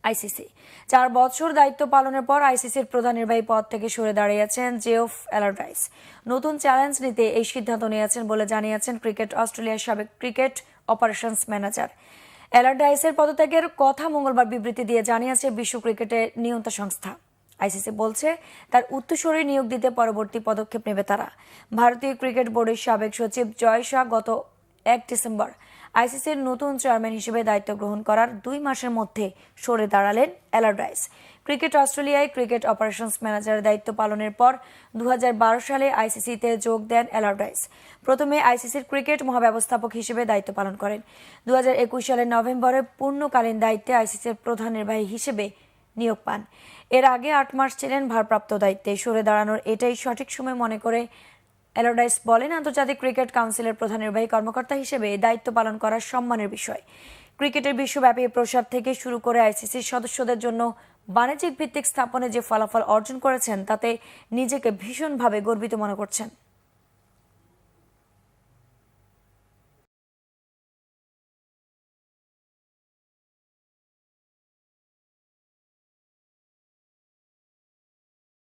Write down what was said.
ICC 4 বছর দায়িত্ব পালনের পর আইসিসির প্রধান নির্বাহী পদ থেকে সরে দাঁড়িয়েছেন জেফ অ্যালারডাইস। নতুন চ্যালেঞ্জ নিতে এই সিদ্ধান্ত নিয়েছেন বলে জানিয়েছেন ক্রিকেট অস্ট্রেলিয়ার সাবেক ক্রিকেট অপারেশনস ম্যানেজার। অ্যালারডাইসের পদত্যাগের কথা মঙ্গলবার বিবৃতি দিয়ে জানিয়েছে বিশ্ব ক্রিকেটের নিয়ন্ত্রণ সংস্থা। আইসিসি বলছে তার উত্তরসূরি নিয়োগ দিতে পরবর্তী পদক্ষেপ নেবে তারা। ভারতীয় ক্রিকেট বোর্ডের সাবেক সচিব জয় শাহ গত 1 ডিসেম্বর আইসিসির নতুন চেয়ারম্যান হিসেবে দায়িত্ব গ্রহণ করার 2 মাসের মধ্যে সরে দাঁড়ালেন অ্যালারডাইস। ক্রিকেট অস্ট্রেলিয়ায় ক্রিকেট অপারেশনস ম্যানেজারের দায়িত্ব পালনের পর 2012 সালে আইসিসিতে যোগ দেন অ্যালারডাইস। প্রথমে আইসিসির ক্রিকেট মহাব্যবস্থাপক হিসেবে দায়িত্ব পালন করেন। 2021 সালের নভেম্বরে পূর্ণকালীন দায়িত্বে আইসিসির প্রধান নির্বাহী হিসেবে নিয়োগ পান। এর আগে 8 মাস ছিলেন ভারপ্রাপ্ত দায়িত্বে। সরে দাঁড়ানোর এটাই সঠিক সময় মনে করে অ্যালারডাইস বলেন, আন্তর্জাতিক ক্রিকেট কাউন্সিলের প্রধান নির্বাহী কর্মকর্তা হিসেবে দায়িত্ব পালন করা সম্মানের বিষয়। ক্রিকেটের বিশ্বব্যাপী প্রসার থেকে শুরু করে আইসিসির সদস্যদের জন্য বাণিজ্যিক ভিত্তিক স্থাপনে যে ফলাফল অর্জন করেছেন তাতে নিজেকে ভীষণভাবে গর্বিত মনে করছেন।